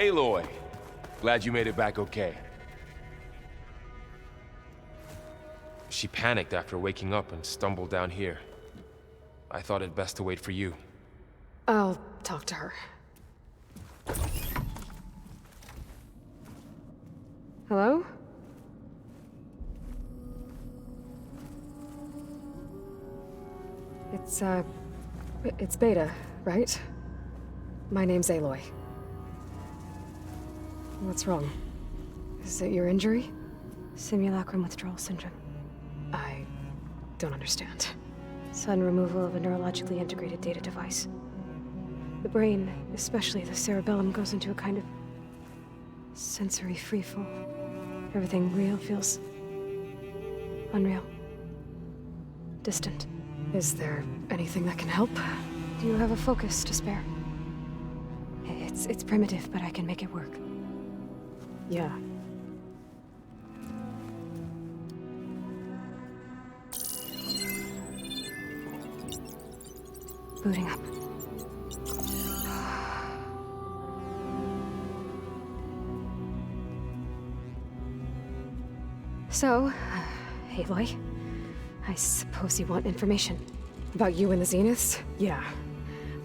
Aloy, glad you made it back okay. She panicked after waking up and stumbled down here. I thought it best to wait for you. I'll talk to her. Hello? It's Beta, right? My name's Aloy. What's wrong? Is it your injury? Simulacrum withdrawal syndrome. I don't understand. Sudden removal of a neurologically integrated data device. The brain, especially the cerebellum, goes into a kind of sensory freefall. Everything real feels unreal. Distant. Is there anything that can help? Do you have a focus to spare? It's primitive, but I can make it work. Yeah. Booting up. So, Aloy, I suppose you want information. About you and the Zeniths? Yeah.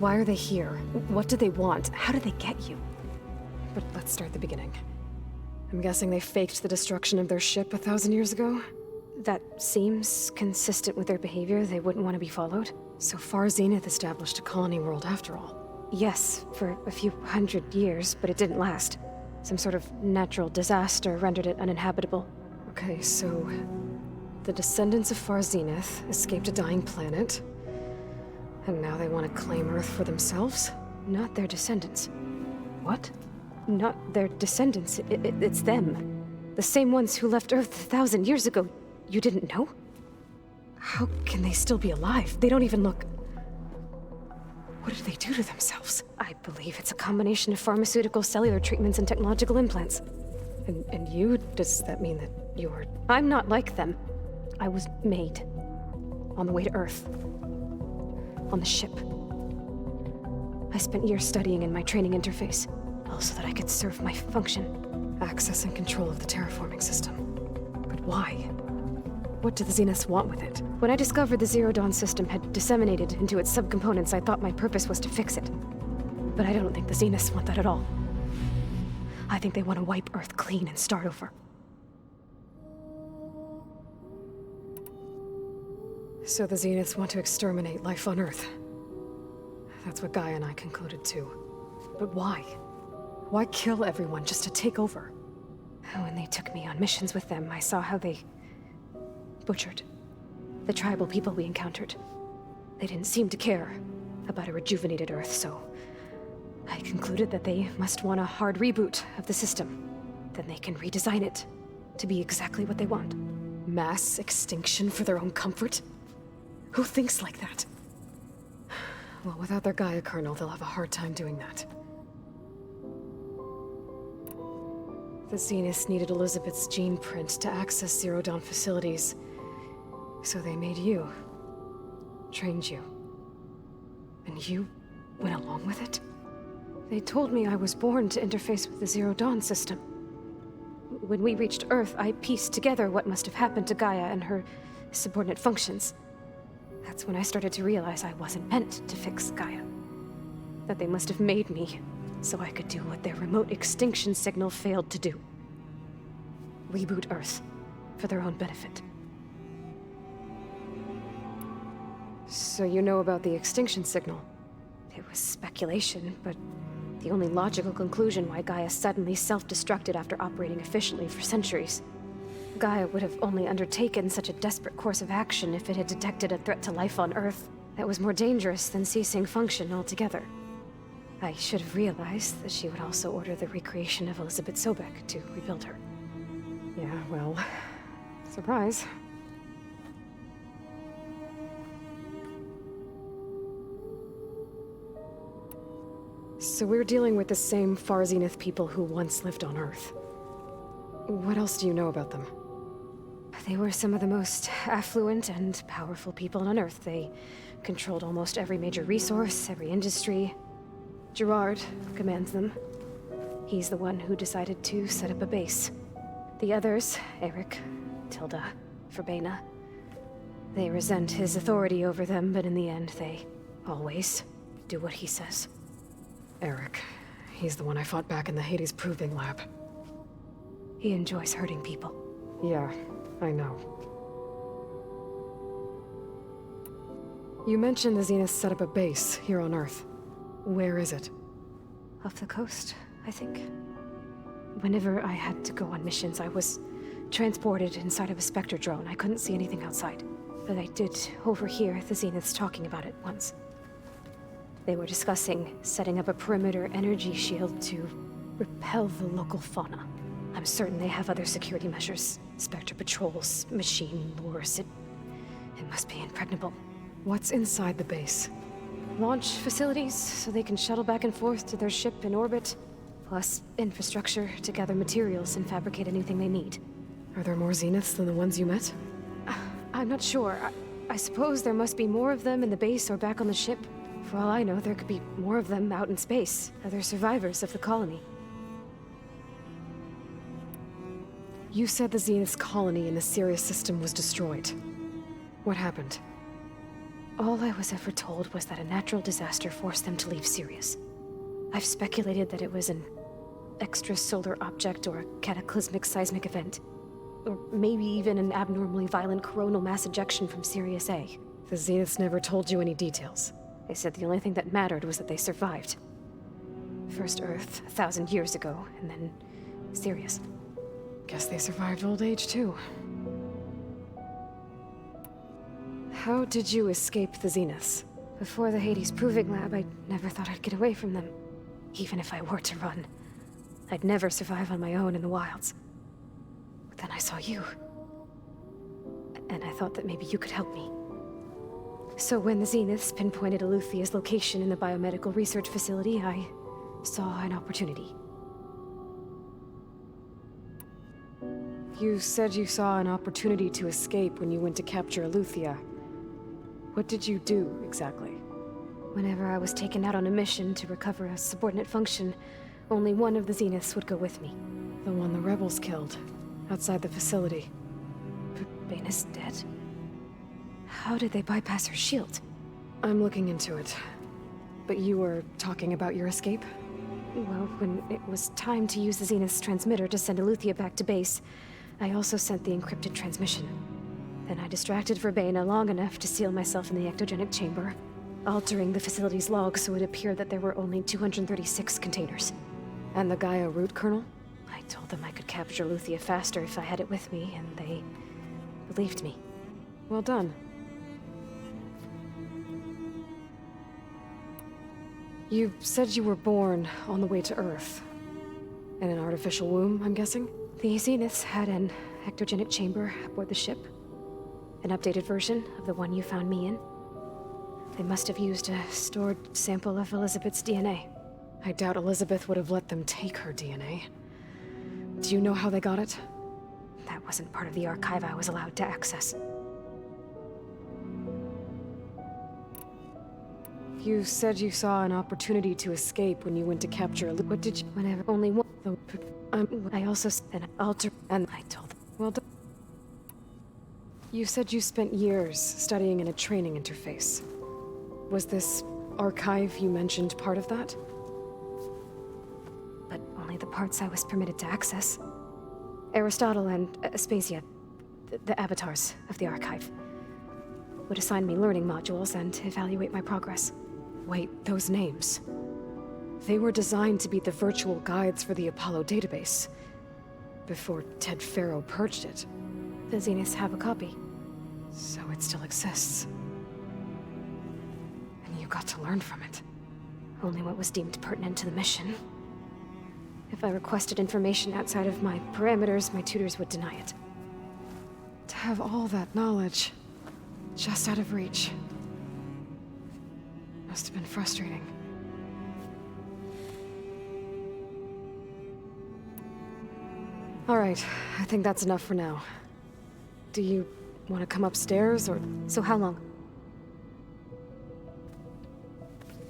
Why are they here? What do they want? How did they get you? But let's start at the beginning. I'm guessing they faked the destruction of their ship 1,000 years ago? That seems consistent with their behavior. They wouldn't want to be followed. So Far Zenith established a colony world after all. Yes, for a few hundred years, but it didn't last. Some sort of natural disaster rendered it uninhabitable. Okay, so the descendants of Far Zenith escaped a dying planet, and now they want to claim Earth for themselves? Not their descendants. What? Not their descendants. It's them. The same ones who left Earth 1,000 years ago. You didn't know? How can they still be alive? They don't even look... What did they do to themselves? I believe it's a combination of pharmaceutical, cellular treatments, and technological implants. And you? Does that mean that you're... I'm not like them. I was made. On the way to Earth. On the ship. I spent years studying in my training interface, all so that I could serve my function. Access and control of the terraforming system. But why? What do the Zeniths want with it? When I discovered the Zero Dawn system had disseminated into its subcomponents, I thought my purpose was to fix it. But I don't think the Zeniths want that at all. I think they want to wipe Earth clean and start over. So the Zeniths want to exterminate life on Earth. That's what Gaia and I concluded too. But why? Why kill everyone just to take over? When they took me on missions with them, I saw how they butchered the tribal people we encountered. They didn't seem to care about a rejuvenated Earth, so I concluded that they must want a hard reboot of the system. Then they can redesign it to be exactly what they want. Mass extinction for their own comfort? Who thinks like that? Well, without their Gaia kernel, they'll have a hard time doing that. The Zeniths needed Elizabeth's gene print to access Zero Dawn facilities. So they made you. Trained you. And you went along with it? They told me I was born to interface with the Zero Dawn system. When we reached Earth, I pieced together what must have happened to Gaia and her subordinate functions. That's when I started to realize I wasn't meant to fix Gaia. That they must have made me so I could do what their remote extinction signal failed to do. Reboot Earth for their own benefit. So you know about the extinction signal? It was speculation, but the only logical conclusion why Gaia suddenly self-destructed after operating efficiently for centuries. Gaia would have only undertaken such a desperate course of action if it had detected a threat to life on Earth that was more dangerous than ceasing function altogether. I should have realized that she would also order the recreation of Elizabeth Sobek to rebuild her. Yeah, well, surprise. So we're dealing with the same Far Zenith people who once lived on Earth. What else do you know about them? They were some of the most affluent and powerful people on Earth. They controlled almost every major resource, every industry. Gerard commands them. He's the one who decided to set up a base. The others, Eric, Tilda, Verbena, they resent his authority over them, but in the end, they always do what he says. Eric. He's the one I fought back in the Hades Proving Lab. He enjoys hurting people. Yeah, I know. You mentioned the Zenith set up a base here on Earth. Where is it? Off the coast, I think. Whenever I had to go on missions, I was transported inside of a Spectre drone. I couldn't see anything outside. But I did overhear the Zeniths talking about it once. They were discussing setting up a perimeter energy shield to repel the local fauna. I'm certain they have other security measures. Spectre patrols, machine lures. It must be impregnable. What's inside the base? Launch facilities, so they can shuttle back and forth to their ship in orbit. Plus, infrastructure to gather materials and fabricate anything they need. Are there more Zeniths than the ones you met? I'm not sure. I suppose there must be more of them in the base or back on the ship. For all I know, there could be more of them out in space. Other survivors of the colony. You said the Zenith's colony in the Sirius system was destroyed. What happened? All I was ever told was that a natural disaster forced them to leave Sirius. I've speculated that it was an extrasolar object or a cataclysmic seismic event. Or maybe even an abnormally violent coronal mass ejection from Sirius A. The Zeniths never told you any details. They said the only thing that mattered was that they survived. First Earth, 1,000 years ago, and then Sirius. Guess they survived old age, too. How did you escape the Zeniths? Before the Hades Proving Lab, I never thought I'd get away from them. Even if I were to run. I'd never survive on my own in the wilds. But then I saw you. And I thought that maybe you could help me. So when the Zeniths pinpointed Eluthia's location in the biomedical research facility, I saw an opportunity. You said you saw an opportunity to escape when you went to capture Eluthia. What did you do, exactly? Whenever I was taken out on a mission to recover a subordinate function, only one of the Zeniths would go with me. The one the rebels killed, outside the facility. Baina's dead? How did they bypass her shield? I'm looking into it. But you were talking about your escape? Well, when it was time to use the Zenith's transmitter to send Eluthia back to base, I also sent the encrypted transmission. Then I distracted Verbena long enough to seal myself in the ectogenic chamber, altering the facility's log so it appeared that there were only 236 containers. And the Gaia root kernel? I told them I could capture Eluthia faster if I had it with me, and they believed me. Well done. You said you were born on the way to Earth. In an artificial womb, I'm guessing? The Zeniths had an ectogenic chamber aboard the ship. An updated version of the one you found me in. They must have used a stored sample of Elizabeth's DNA. I doubt Elizabeth would have let them take her DNA. Do you know how they got it? That wasn't part of the archive I was allowed to access. You said you saw an opportunity to escape when you went to capture What did you... Whenever only one... I also sent an alter... And I told them... Well done. You said you spent years studying in a training interface. Was this archive you mentioned part of that? But only the parts I was permitted to access. Aristotle and Aspasia, the avatars of the archive, would assign me learning modules and evaluate my progress. Wait, those names. They were designed to be the virtual guides for the Apollo database, before Ted Faro purged it. The Zeniths have a copy. So it still exists. And you got to learn from it. Only what was deemed pertinent to the mission. If I requested information outside of my parameters, my tutors would deny it. To have all that knowledge, just out of reach. Must have been frustrating. All right, I think that's enough for now. Do you want to come upstairs, or... So how long?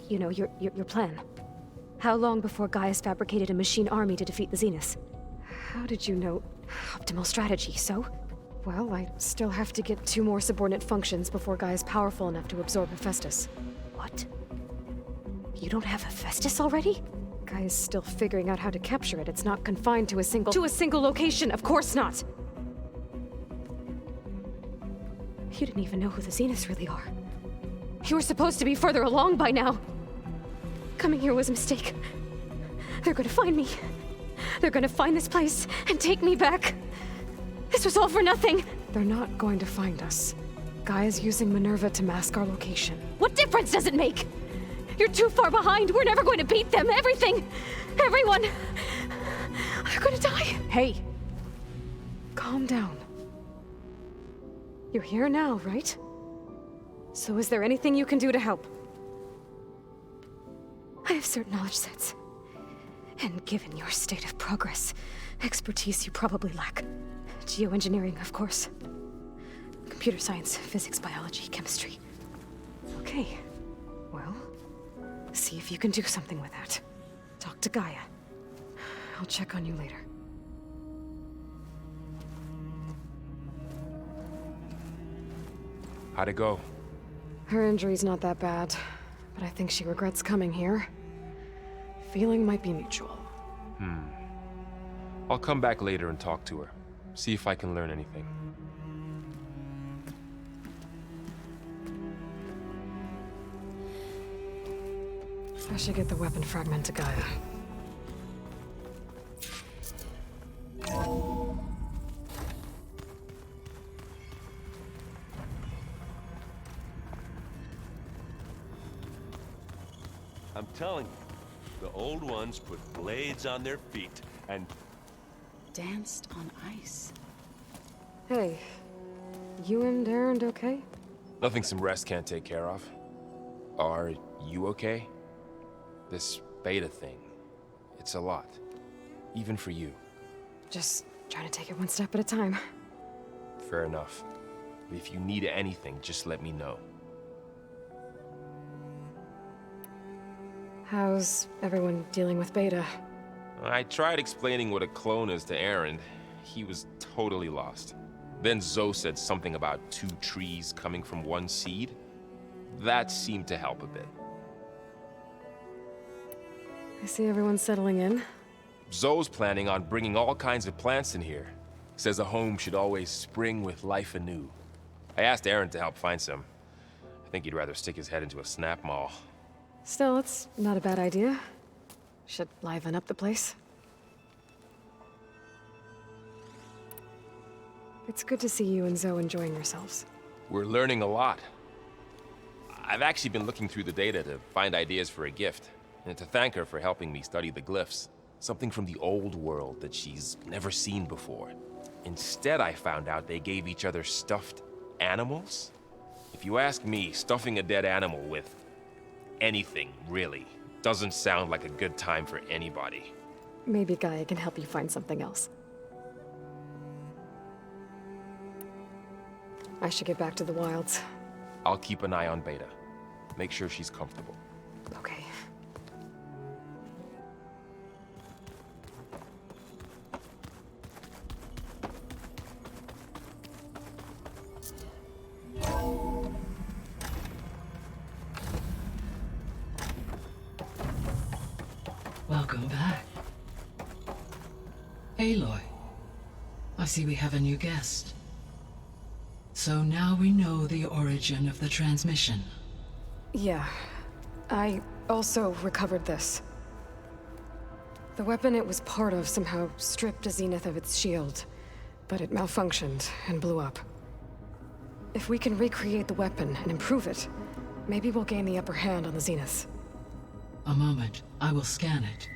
You know, your plan. How long before Gaius fabricated a machine army to defeat the Zeniths? How did you know? Optimal strategy, so? Well, I still have to get 2 more subordinate functions before Gaia's powerful enough to absorb Hephaestus. What? You don't have Hephaestus already? Gaia's still figuring out how to capture it. It's not confined to a single— To a single location! Of course not! You didn't even know who the Zeniths really are. You were supposed to be further along by now. Coming here was a mistake. They're gonna find me. They're gonna find this place and take me back. This was all for nothing. They're not going to find us. Gaia's using Minerva to mask our location. What difference does it make? You're too far behind. We're never going to beat them. Everything. Everyone. They're gonna die. Hey. Calm down. You're here now, right? So is there anything you can do to help? I have certain knowledge sets. And given your state of progress, expertise you probably lack. Geoengineering, of course. Computer science, physics, biology, chemistry. Okay. Well, see if you can do something with that. Talk to Gaia. I'll check on you later. How'd it go? Her injury's not that bad, but I think she regrets coming here. Feeling might be mutual. I'll come back later and talk to her. See if I can learn anything. I should get the weapon fragment to Gaia. I'm telling you, the old ones put blades on their feet and... danced on ice. Hey, you and Erend okay? Nothing some rest can't take care of. Are you okay? This beta thing, it's a lot. Even for you. Just trying to take it one step at a time. Fair enough. If you need anything, just let me know. How's everyone dealing with Beta? I tried explaining what a clone is to Erend. He was totally lost. Then Zoe said something about 2 trees coming from 1 seed. That seemed to help a bit. I see everyone's settling in. Zoe's planning on bringing all kinds of plants in here. Says a home should always spring with life anew. I asked Erend to help find some. I think he'd rather stick his head into a snap mall. Still, it's not a bad idea. Should liven up the place. It's good to see you and Zoe enjoying yourselves. We're learning a lot. I've actually been looking through the data to find ideas for a gift, and to thank her for helping me study the glyphs. Something from the old world that she's never seen before. Instead, I found out they gave each other stuffed animals. If you ask me, stuffing a dead animal with anything, really, doesn't sound like a good time for anybody. Maybe Gaia can help you find something else. I should get back to the wilds. I'll keep an eye on Beta. Make sure she's comfortable. Okay. Welcome back. Aloy, I see we have a new guest. So now we know the origin of the transmission. Yeah. I also recovered this. The weapon it was part of somehow stripped a Zenith of its shield, but it malfunctioned and blew up. If we can recreate the weapon and improve it, maybe we'll gain the upper hand on the Zeniths. A moment, I will scan it.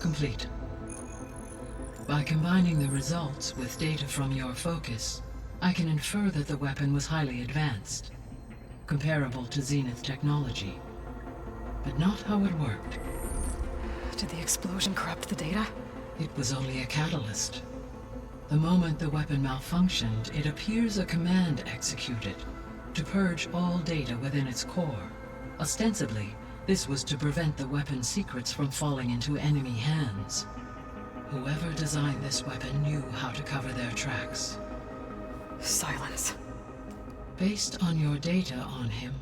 Complete. By combining the results with data from your focus, I can infer that the weapon was highly advanced, comparable to Zenith technology, but not how it worked. Did the explosion corrupt the data? It was only a catalyst. The moment the weapon malfunctioned, it appears a command executed, to purge all data within its core. Ostensibly, this was to prevent the weapon's secrets from falling into enemy hands. Whoever designed this weapon knew how to cover their tracks. Silence. Based on your data on him,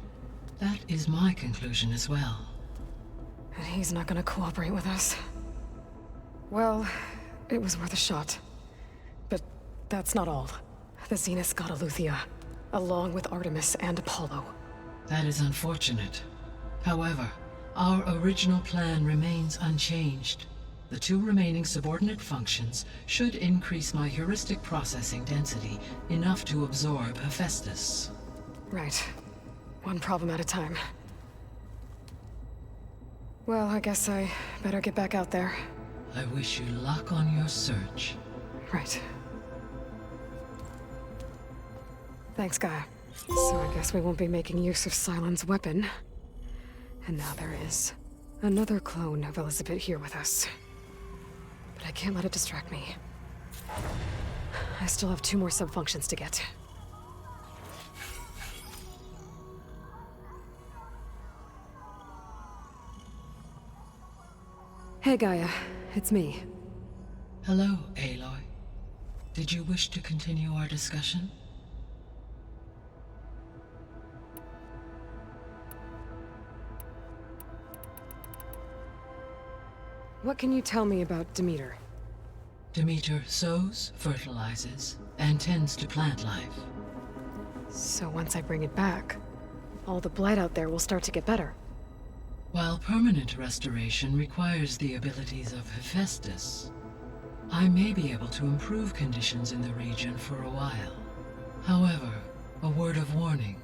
that is my conclusion as well. And he's not gonna cooperate with us. Well, it was worth a shot. But that's not all. The Zenith got Eleuthia, along with Artemis and Apollo. That is unfortunate. However, our original plan remains unchanged. The 2 remaining subordinate functions should increase my heuristic processing density enough to absorb Hephaestus. Right. One problem at a time. Well, I guess I better get back out there. I wish you luck on your search. Right. Thanks, Gaia. So I guess we won't be making use of Sylens' weapon. And now there is another clone of Elizabeth here with us. But I can't let it distract me. I still have 2 more sub-functions to get. Hey, Gaia. It's me. Hello, Aloy. Did you wish to continue our discussion? What can you tell me about Demeter? Demeter sows, fertilizes, and tends to plant life. So once I bring it back, all the blight out there will start to get better. While permanent restoration requires the abilities of Hephaestus, I may be able to improve conditions in the region for a while. However, a word of warning.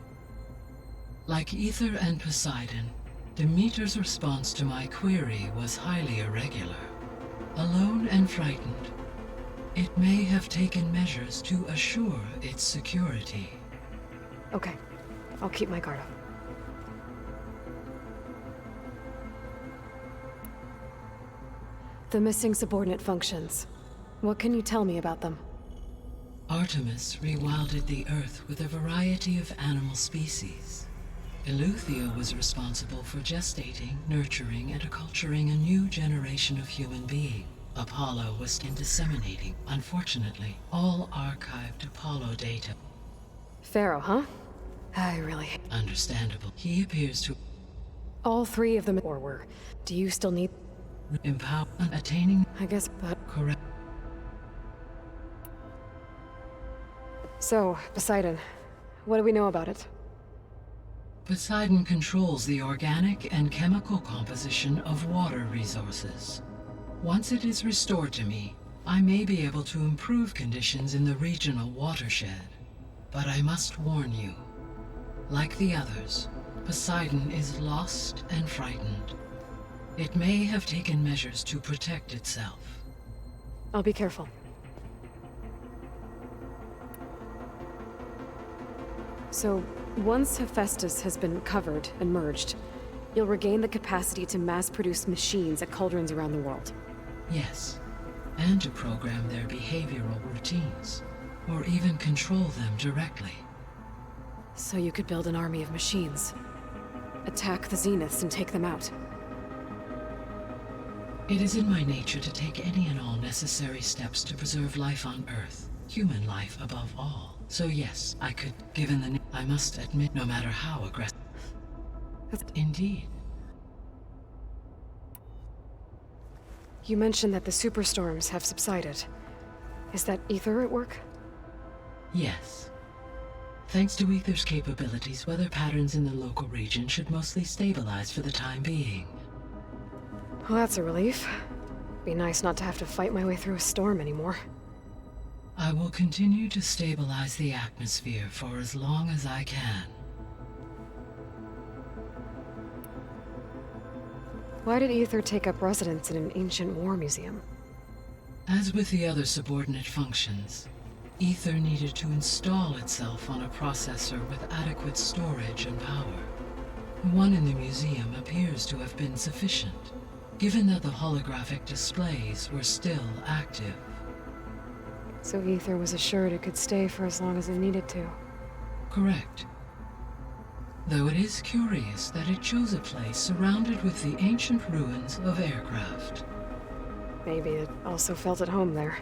Like Aether and Poseidon, Demeter's response to my query was highly irregular. Alone and frightened, it may have taken measures to assure its security. Okay, I'll keep my guard up. The missing subordinate functions. What can you tell me about them? Artemis rewilded the Earth with a variety of animal species. Eleuthia was responsible for gestating, nurturing, and acculturating a new generation of human being. Apollo was in disseminating, unfortunately, all archived Apollo data. Pharaoh, huh? I really... Understandable. He appears to All 3 of them were. Do you still need... empower attaining I guess, but... correct. So, Poseidon, what do we know about it? Poseidon controls the organic and chemical composition of water resources. Once it is restored to me, I may be able to improve conditions in the regional watershed. But I must warn you, like the others, Poseidon is lost and frightened. It may have taken measures to protect itself. I'll be careful. So, once Hephaestus has been covered and merged, you'll regain the capacity to mass-produce machines at cauldrons around the world. Yes, and to program their behavioral routines, or even control them directly. So you could build an army of machines. Attack the Zeniths and take them out. It is in my nature to take any and all necessary steps to preserve life on Earth, human life above all. So yes, I could, given the I must admit, no matter how aggressive. Indeed. You mentioned that the superstorms have subsided. Is that Aether at work? Yes. Thanks to Aether's capabilities, weather patterns in the local region should mostly stabilize for the time being. Well, that's a relief. Be nice not to have to fight my way through a storm anymore. I will continue to stabilize the atmosphere for as long as I can. Why did Aether take up residence in an ancient war museum? As with the other subordinate functions, Aether needed to install itself on a processor with adequate storage and power. One in the museum appears to have been sufficient, given that the holographic displays were still active. So Aether was assured it could stay for as long as it needed to. Correct. Though it is curious that it chose a place surrounded with the ancient ruins of aircraft. Maybe it also felt at home there.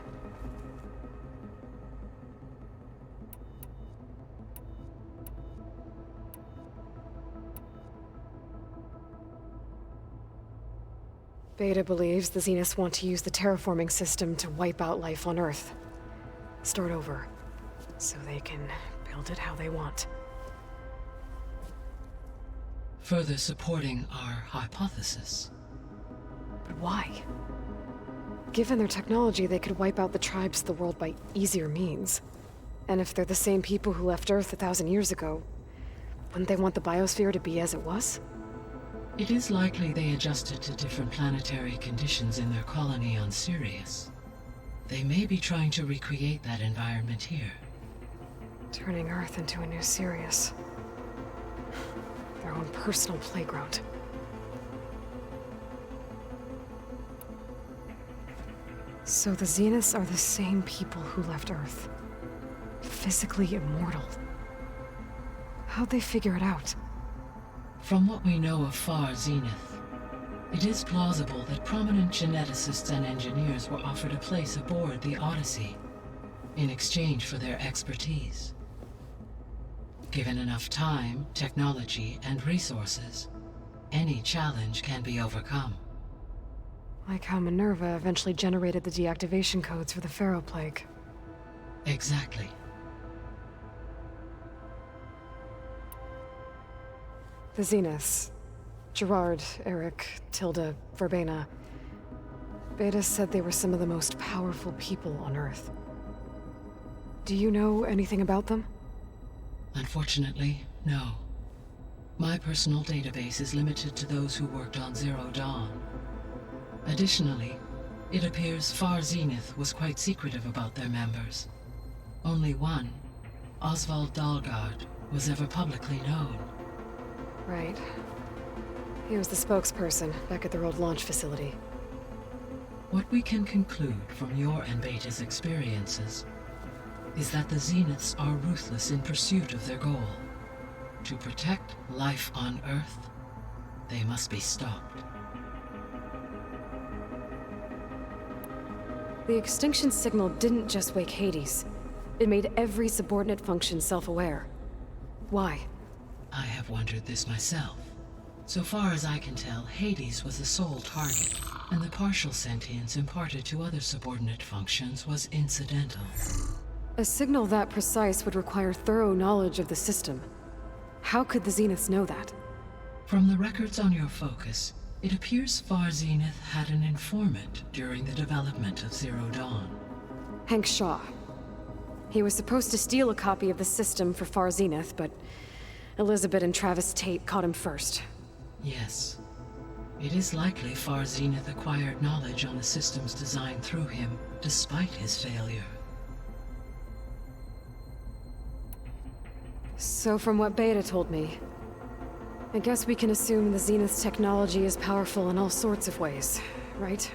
Beta believes the Zeniths want to use the terraforming system to wipe out life on Earth. Start over, so they can build it how they want. Further supporting our hypothesis. But why? Given their technology, they could wipe out the tribes of the world by easier means. And if they're the same people who left Earth 1,000 years ago, wouldn't they want the biosphere to be as it was? It is likely they adjusted to different planetary conditions in their colony on Sirius. They may be trying to recreate that environment here. Turning Earth into a new Sirius. Their own personal playground. So the Zeniths are the same people who left Earth. Physically immortal. How'd they figure it out? From what we know of Far Zenith, it is plausible that prominent geneticists and engineers were offered a place aboard the Odyssey in exchange for their expertise. Given enough time, technology, and resources, any challenge can be overcome. Like how Minerva eventually generated the deactivation codes for the Pharaoh Plague. Exactly. The Zeniths. Gerard, Eric, Tilda, Verbena. Beta said they were some of the most powerful people on Earth. Do you know anything about them? Unfortunately, no. My personal database is limited to those who worked on Zero Dawn. Additionally, it appears Far Zenith was quite secretive about their members. Only one, Oswald Dahlgard, was ever publicly known. Right. He was the spokesperson back at their old launch facility. What we can conclude from your and Beta's experiences is that the Zeniths are ruthless in pursuit of their goal. To protect life on Earth, they must be stopped. The extinction signal didn't just wake Hades. It made every subordinate function self-aware. Why? I have wondered this myself. So far as I can tell, Hades was the sole target, and the partial sentience imparted to other subordinate functions was incidental. A signal that precise would require thorough knowledge of the system. How could the Zeniths know that? From the records on your focus, it appears Far Zenith had an informant during the development of Zero Dawn. Hank Shaw. He was supposed to steal a copy of the system for Far Zenith, but Elizabeth and Travis Tate caught him first. Yes. It is likely Far Zenith acquired knowledge on the system's design through him, despite his failure. So from what Beta told me, I guess we can assume the Zenith's technology is powerful in all sorts of ways, right?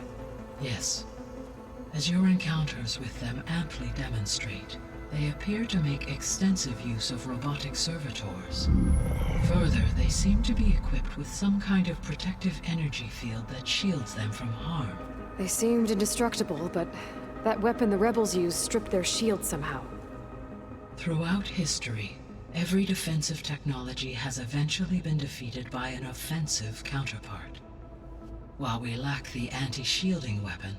Yes. As your encounters with them amply demonstrate, they appear to make extensive use of robotic servitors. Further, they seem to be equipped with some kind of protective energy field that shields them from harm. They seemed indestructible, but that weapon the rebels used stripped their shield somehow. Throughout history, every defensive technology has eventually been defeated by an offensive counterpart. While we lack the anti-shielding weapon,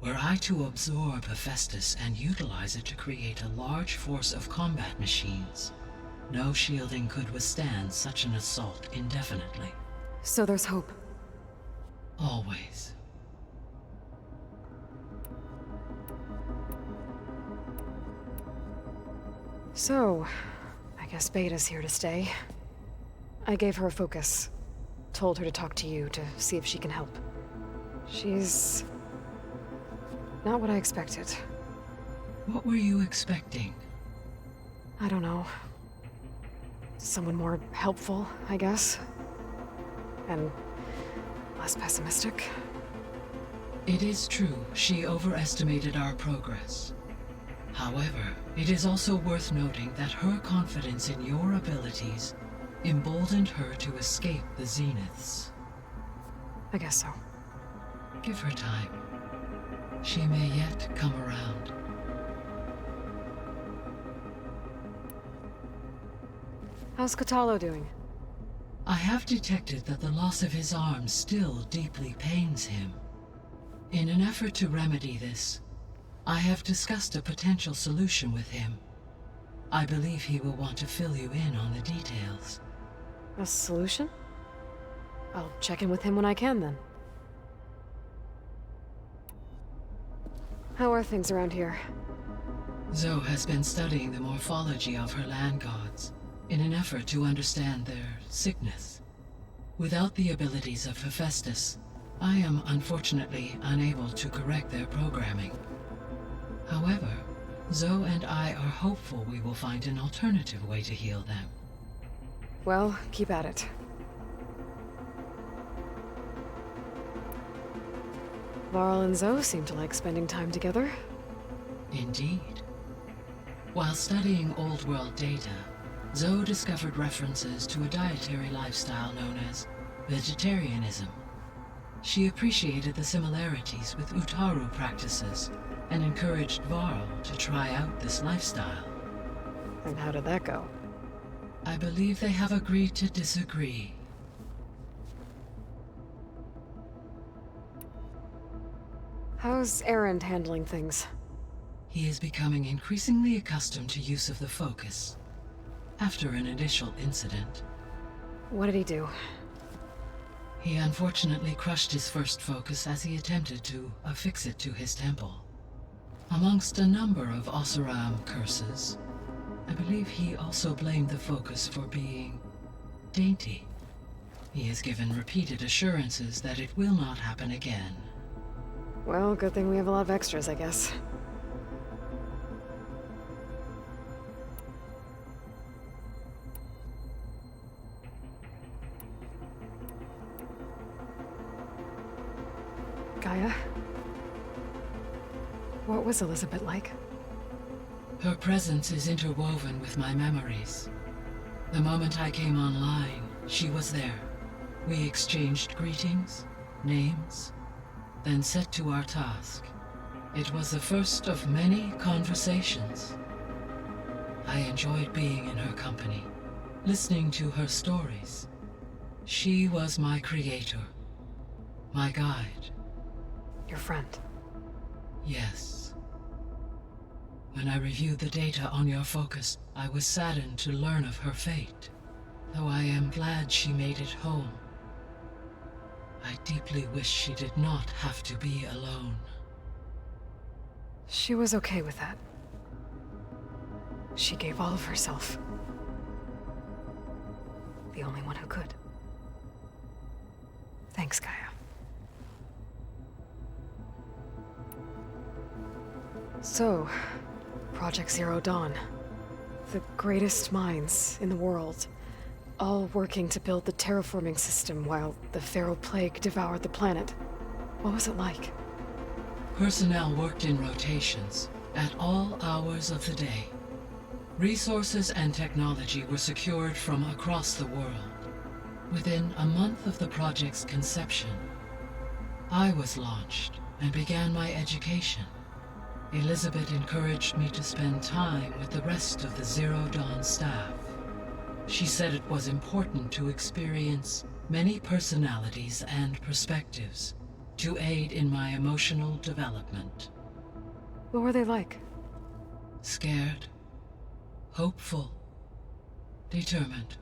were I to absorb Hephaestus and utilize it to create a large force of combat machines, no shielding could withstand such an assault indefinitely. So there's hope. Always. So, I guess Beta's here to stay. I gave her a focus. Told her to talk to you to see if she can help. She's not what I expected. What were you expecting? I don't know. Someone more helpful, I guess. And less pessimistic. It is true, she overestimated our progress. However, it is also worth noting that her confidence in your abilities emboldened her to escape the Zeniths. I guess so. Give her time. She may yet come around. How's Kotallo doing? I have detected that the loss of his arm still deeply pains him. In an effort to remedy this, I have discussed a potential solution with him. I believe he will want to fill you in on the details. A solution? I'll check in with him when I can, then. How are things around here? Zoe has been studying the morphology of her land gods in an effort to understand their sickness. Without the abilities of Hephaestus, I am unfortunately unable to correct their programming. However, Zoe and I are hopeful we will find an alternative way to heal them. Well, keep at it. Varl and Zoe seem to like spending time together. Indeed. While studying Old World data, Zoe discovered references to a dietary lifestyle known as vegetarianism. She appreciated the similarities with Utaru practices and encouraged Varl to try out this lifestyle. And how did that go? I believe they have agreed to disagree. How's Erend handling things? He is becoming increasingly accustomed to use of the focus. After an initial incident, What did he do? he unfortunately crushed his first focus as he attempted to affix it to his temple. Amongst a number of Oseram curses, I believe he also blamed the focus for being dainty. He has given repeated assurances that it will not happen again. Well, good thing we have a lot of extras, I guess. Gaia? What was Elizabeth like? Her presence is interwoven with my memories. The moment I came online, she was there. We exchanged greetings, names, then set to our task. It was the first of many conversations. I enjoyed being in her company, listening to her stories. She was my creator, my guide. Your friend. Yes. When I reviewed the data on your focus, I was saddened to learn of her fate, though I am glad she made it home. I deeply wish she did not have to be alone. She was okay with that. She gave all of herself. The only one who could. Thanks, Gaia. So, Project Zero Dawn. The greatest minds in the world, all working to build the terraforming system while the Feral Plague devoured the planet. What was it like? Personnel worked in rotations, at all hours of the day. Resources and technology were secured from across the world. Within a month of the project's conception, I was launched and began my education. Elizabeth encouraged me to spend time with the rest of the Zero Dawn staff. She said it was important to experience many personalities and perspectives to aid in my emotional development. What were they like? Scared, hopeful, determined.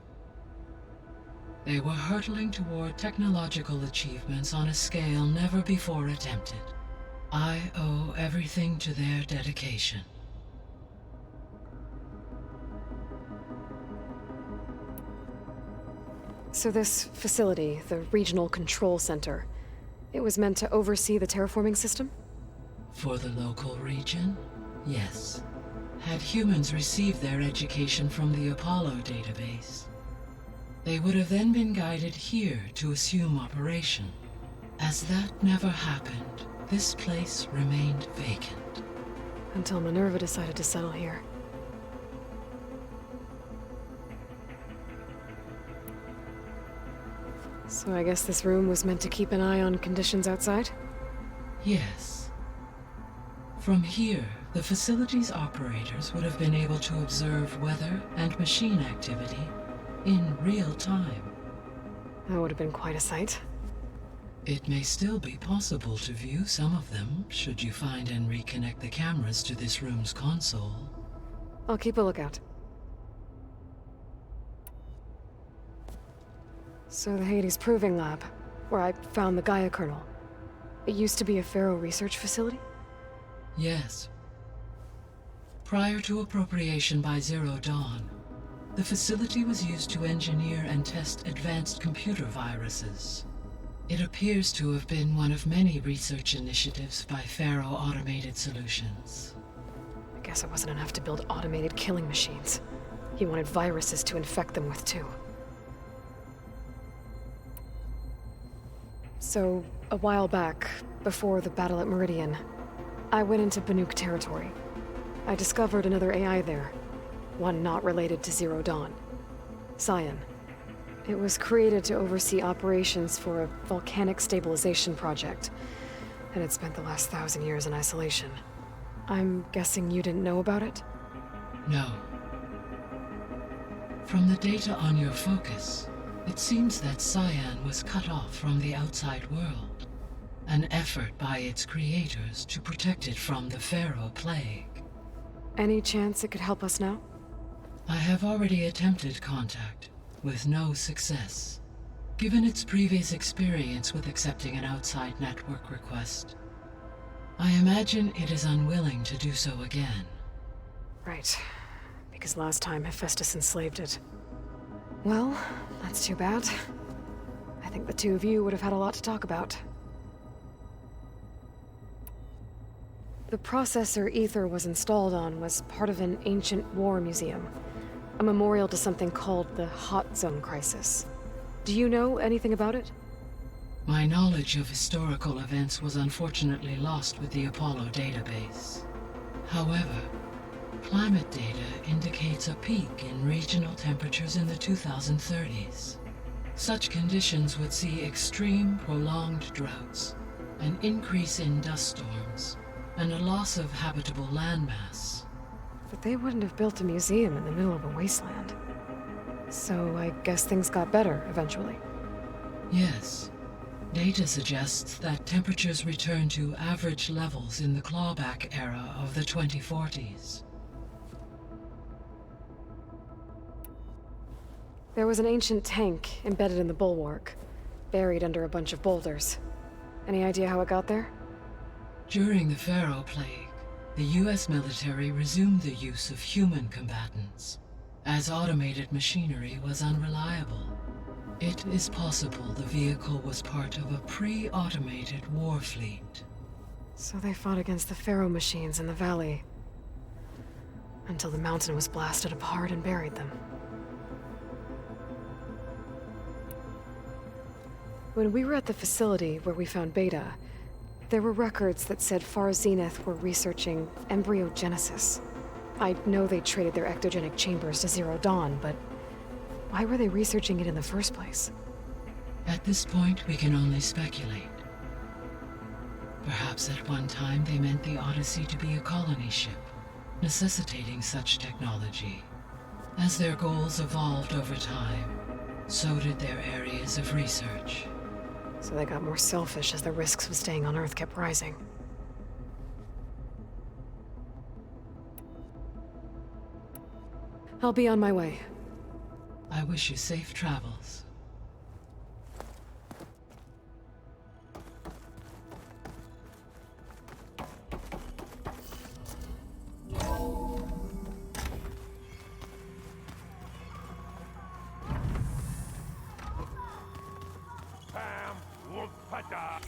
They were hurtling toward technological achievements on a scale never before attempted. I owe everything to their dedication. So this facility, the Regional Control Center, it was meant to oversee the terraforming system? For the local region, yes. Had humans received their education from the Apollo database, they would have then been guided here to assume operation. As that never happened, this place remained vacant. Until Minerva decided to settle here. So I guess this room was meant to keep an eye on conditions outside? Yes. From here, the facility's operators would have been able to observe weather and machine activity in real time. That would have been quite a sight. It may still be possible to view some of them, should you find and reconnect the cameras to this room's console. I'll keep a lookout. So the Hades Proving Lab, where I found the Gaia kernel. It used to be a Pharaoh research facility? Yes. Prior to appropriation by Zero Dawn, the facility was used to engineer and test advanced computer viruses. It appears to have been one of many research initiatives by Pharaoh Automated Solutions. I guess it wasn't enough to build automated killing machines. He wanted viruses to infect them with too. So, a while back, before the battle at Meridian, I went into Banuk territory. I discovered another AI there, one not related to Zero Dawn. Scion. It was created to oversee operations for a volcanic stabilization project, and it spent the last 1,000 years in isolation. I'm guessing you didn't know about it? No. From the data on your focus, it seems that Cyan was cut off from the outside world, an effort by its creators to protect it from the Pharaoh Plague. Any chance it could help us now? I have already attempted contact, with no success. Given its previous experience with accepting an outside network request, I imagine it is unwilling to do so again. Right. Because last time Hephaestus enslaved it. Well, that's too bad. I think the two of you would have had a lot to talk about. The processor Ether was installed on was part of an ancient war museum. A memorial to something called the Hot Zone Crisis. Do you know anything about it? My knowledge of historical events was unfortunately lost with the Apollo database. However, climate data indicates a peak in regional temperatures in the 2030s. Such conditions would see extreme, prolonged droughts, an increase in dust storms, and a loss of habitable landmass. But they wouldn't have built a museum in the middle of a wasteland. So I guess things got better eventually. Yes. Data suggests that temperatures returned to average levels in the clawback era of the 2040s. There was an ancient tank embedded in the bulwark, buried under a bunch of boulders. Any idea how it got there? During the Pharaoh Plague, the US military resumed the use of human combatants, as automated machinery was unreliable. It is possible the vehicle was part of a pre-automated war fleet. So they fought against the Pharaoh machines in the valley, until the mountain was blasted apart and buried them. When we were at the facility where we found Beta, there were records that said Far Zenith were researching embryogenesis. I know they traded their ectogenic chambers to Zero Dawn, but why were they researching it in the first place? At this point, we can only speculate. Perhaps at one time they meant the Odyssey to be a colony ship, necessitating such technology. As their goals evolved over time, so did their areas of research. So they got more selfish as the risks of staying on Earth kept rising. I'll be on my way. I wish you safe travels. Bam! Whoop, pada!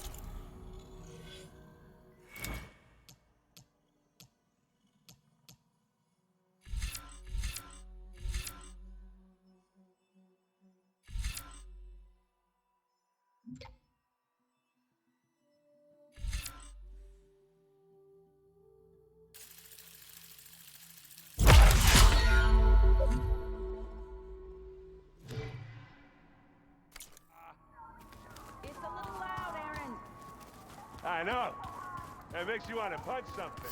I know. It makes you want to punch something.